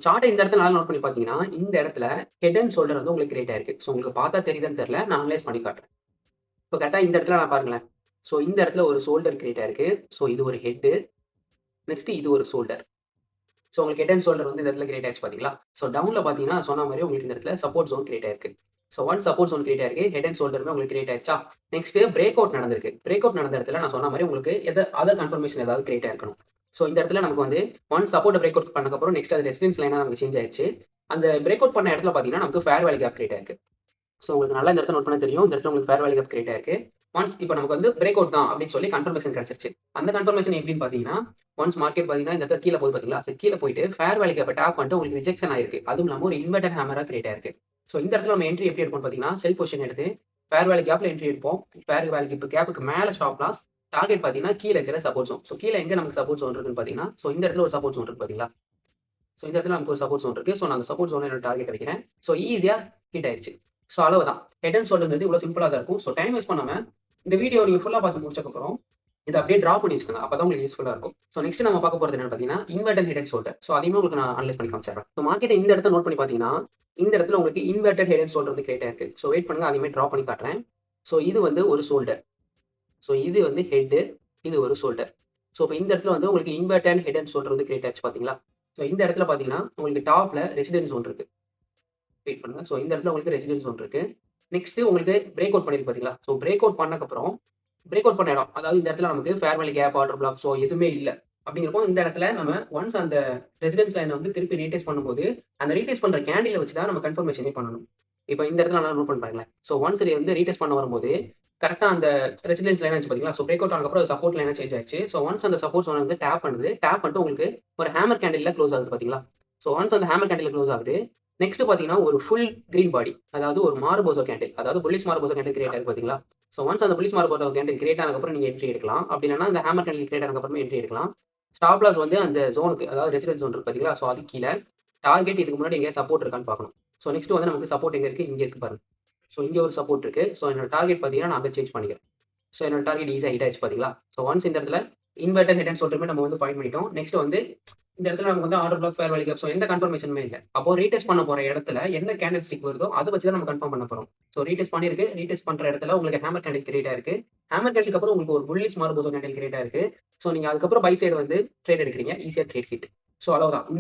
சார்ட்ட இந்த இடத்துல நல்லா நோட் பண்ணி பார்த்தீங்கன்னா, இந்த இடத்துல ஹெட் அண்ட் ஷோல்டர் வந்து உங்களுக்கு கிரியேட் ஆயிருக்கு. உங்களுக்கு பார்த்தா தெரியுதான்னு தெரியல. நான் அனலைஸ் பண்ணி காட்டுறேன். கரெக்ட்டா இந்த இடத்துல நான் பாருங்களேன். இந்த இடத்துல ஒரு ஷோல்டர் கிரியேட் ஆயிருக்கு. இது ஒரு ஹெட். நெக்ஸ்ட் இது ஒரு ஷோல்டர். உங்களுக்கு ஹெட் அண்ட் ஷோல்டர் வந்து இந்த இடத்துல கிரியேட் ஆயிருச்சு பார்த்தீங்களா? டவுன்ல பார்த்தீங்கன்னா, சொன்ன மாரி உங்களுக்கு இந்த இடத்துல சப்போர்ட் ஜோன் கிரியேட் ஆயிருக்கு. ஒன்ஸ் சப்போர்ட் ஜோன் கிரியேட் ஆயிருக்கு. ஹெட் அண்ட் ஷோல்டருமே உங்களுக்கு கிரியேட் ஆயிருச்சா? நெக்ஸ்ட் பிரேக் அவுட் நடந்திருக்கு. பிரேக் அவுட் நடந்த இடத்துல நான் சொன்ன மாரி உங்களுக்கு அதர் கன்ஃபர்மேஷன் ஏதாவது கிரியேட் ஆயிருக்கணும். இந்த இடத்துல நமக்கு வந்து ஒன்ஸ் சப்போர்ட்ட பிரேக் அவுட் பண்ணதுக்கப்புறம் நெக்ஸ்ட் அது ரெசிஸ்டன்ஸ் லைனா நமக்கு சேஞ்ச் ஆயிருச்சு. அந்த பிரேக் அவுட் பண்ண இடத்துல பார்த்தீங்கன்னா, நமக்கு ஃபேர் வேல்யூ கேப் கிரியேட் ஆயிருக்கு. உங்களுக்கு நல்லா இந்த இடத்துல நோட் பண்ண தெரியும். இந்த இடத்துல உங்களுக்கு ஃபேர் வேல்யூ கேப் கிரியேட் ஆயிருக்கு. ஒன்ஸ் இப்ப நமக்கு வந்து பிரேக் அவுட் தான் அப்படின்னு சொல்லி கன்ஃபர்மேஷன் கிடைச்சிருச்சு. அந்த கன்ஃபர்மேஷன் எப்படின்னு பார்த்தீங்கன்னா, ஒன்ஸ் மார்க்கெட் பார்த்தீங்கன்னா, இந்த இடத்துல கீழ போகுது பார்த்தீங்களா? கீழ போயிட்டு ஃபேர் வேல்யூ கேப்ப டாப் பண்ணிட்டு உங்களுக்கு ரிஜெக்ஷன் ஆயிருக்கு. அதுவும் இல்லாம ஒரு இன்வெர்டட் ஹேமரா கிரியேட் ஆயிருக்கு. இந்த இடத்துல நம்ம என்ட்ரி எப்படி எடுப்போம்னு பார்த்தீங்கன்னா, செல் பொசிஷன் எடுத்து ஃபேர் வேல்யூ கேப்ல என்ட்ரி எடுப்போம். ஃபேர் வேல்யூ கேப்க்கு மேல ஸ்டாப் லாஸ். டார்கெட் பார்த்தீங்கன்னா, கீழ இருக்கிற சப்போர்ட் ஜோன். கீழ எங்க நமக்கு சப்போர்ட் ஜோன் இருக்குன்னு பார்த்தீங்கன்னா, இந்த இடத்துல ஒரு சப்போர்ட் ஜோன் இருக்கு பார்த்தீங்களா? இந்த இடத்துல நமக்கு ஒரு சப்போர்ட் ஜோன் இருக்கு. நான் அந்த சப்போர்ட் ஜோன்ல என்னோட டார்கெட் வைக்கிறேன். ஈஸியா ஹிட் ஆயிருச்சு. அவ்வளவுதான். ஹெட் அண்ட் ஷோல்டர்ங்கிறது இவ்வளவு சிம்பிளா தான் இருக்கும். டைம் வேஸ்ட் பண்ணாம இந்த வீடியோ நீங்க ஃபுல்லா பார்த்து முடிச்சதுக்கப்புறம் இத அப்படியே டிரா பண்ணி வச்சுக்கோங்க. அப்பதான் உங்களுக்கு யூஸ்ஃபுல்லா இருக்கும். நெக்ஸ்ட் நம்ம பார்க்க போறது என்னன்னு பார்த்தீங்கன்னா, இன்வெர்டட் ஹெட் அண்ட் ஷோல்டர். அதையுமே உங்களுக்கு நான் அனலைஸ் பண்ணி காமிச்சிடுறேன். மார்க்கெட்ட இந்த இடத்த நோட் பண்ணி பார்த்தீங்கன்னா, இந்த இடத்துல உங்களுக்கு இன்வெர்டட் ஹெட் அண்ட் ஷோல்டர் வந்து கிரியேட் ஆயிருக்கு. வெயிட் பண்ணுங்க. அதையுமே டிரா பண்ணி காட்டுறேன். இது வந்து ஒரு ஷோல்டர். இது வந்து ஹெட். இது ஒரு ஷோல்டர். இப்ப இந்த இடத்துல வந்து உங்களுக்கு இன்வெர்டட் ஹெட் அண்ட் ஷோல்டர் வந்து கிரியேட் ஆயிடுச்சு பார்த்தீங்களா? இந்த இடத்துல பார்த்தீங்கன்னா, உங்களுக்கு டாப்ல ரெசிடென்ஸ் ஜோன் இருக்கு. வெயிட் பண்ணுங்க. இந்த இடத்துல உங்களுக்கு ரெசிடென்ஸ் ஜோன் இருக்கு. நெக்ஸ்ட் உங்களுக்கு பிரேக் அவுட் பண்ணிருக்கு பார்த்தீங்களா? பிரேக் அவுட் பண்ணதுக்கப்புறம் பிரேக் அவுட் பண்ண இடம். அதாவது இந்த இடத்துல நமக்கு fair value gap, order block எதுவுமே இல்ல. அப்படிங்கிறப்போ இந்த இடத்துல நம்ம ஒன்ஸ் அந்த ரெசிடென்ஸ் லைன வந்து திருப்பி ரீட்ரேஸ் பண்ணும்போது, அந்த ரீட்ரேஸ் பண்ற கேண்டில வச்சு தான் நம்ம கன்ஃபர்மேஷனே பண்ணணும். இப்ப இந்த இடத்துல நல்லா நோட் பண்ணி பாருங்களேன். ஒன்ஸ் இது வந்து ரீட்ரேஸ் பண்ண வரும்போது, கரெக்ட்டா அந்த ரெசிடென்ஸ் லைன் ஆச்சு பார்த்தீங்களா? பிரேக் அவுட் ஆனதுக்கப்புறம் அது சப்போர்ட் லைனா சேஞ்ச் ஆயிருச்சு. ஒன்ஸ் அந்த சப்போர்ட் ஜோன வந்து டேப் பண்ணுது. டேப் பண்ணிட்டு உங்களுக்கு ஒரு ஹேமர் கேண்டில்ல குளோஸ் ஆகுது பார்த்தீங்களா? ஒன்ஸ் அந்த ஹேமர் கேண்டில்ல குளோஸ் ஆகுது. நெக்ஸ்ட் பார்த்தீங்கன்னா, ஒரு ஃபுல் கிரீன் பாடி. அதாவது ஒரு மார்போசோ கேண்டில். அதாவது புல்லிஷ் மார்போசோ கேண்டில் கிரியேட் ஆயிருக்கு பார்த்தீங்களா? ஒன்ஸ் அந்த புல்லிஷ் மார்போசோ கேண்டில் கிரியேட் ஆனதுக்கப்புறம் நீங்க என்ட்ரி எடுக்கலாம். அப்படி இல்லன்னா இந்த ஹேமர் கேண்டில் கிரியேட் ஆனதுக்கப்புறமே என்ட்ரி எடுக்கலாம். ஸ்டாப் லாஸ் வந்து அந்த ஜோனுக்கு அதாவது ரெசிடென்ஸ் ஜோன் இருக்கு பார்த்தீங்களா? அதுக்கு கீழ டார்கெட் இதுக்கு முன்னாடி எங்கேயாவது சப்போர்ட் இருக்கான்னு பார்க்கணும். நெக்ஸ்ட் வந்து நமக்கு சப்போர்ட் எங்க இருக்கு? இங்க இருக்கு பாருங்க. இங்க ஒரு சப்போர்ட் இருக்கு. என்னோட டார்கெட் பார்த்தீங்கன்னா, நான் அங்க சேஞ்ச் பண்ணிக்கிறேன். என்னோட டார்கெட் ஈஸியா ஹிட் ஆயிடுச்சு பார்த்தீங்களா? ஒன்ஸ் இந்த இடத்துல இன்வெர்டட் ஹெட் அண்ட் ஷோல்டருமே நம்ம வந்து ஃபைண்ட் பண்ணிட்டோம். நெக்ஸ்ட் வந்து இந்த இடத்துல நமக்கு வந்து order block, fair value gap எந்த கன்ஃபர்மேஷனுமே இல்ல. அப்போ ரீடெஸ்ட் பண்ண போற இடத்துல என்ன கேண்டில் ஸ்டிக் வருதோ அத வச்சு தான் நம்ம கன்ஃபார்ம் பண்ண போறோம். ரீடெஸ்ட் பண்ணிருக்கு. ரீடெஸ்ட் பண்ற இடத்துல உங்களுக்கு ஹேமர் கேண்டில் கிரியேட் ஆயிருக்கு. ஹேமர் கேண்டிலுக்கு அப்புறம் உங்களுக்கு ஒரு புல்லிஷ் மார்போசோ கேண்டில் கிரியேட் ஆயிருக்கு. நீங்க அதுக்கப்புறம் பை சைடு வந்து ட்ரேட் எடுக்கிறீங்க. ஈஸியா ட்ரேட் ஹிட். அவ்வளவுதான்.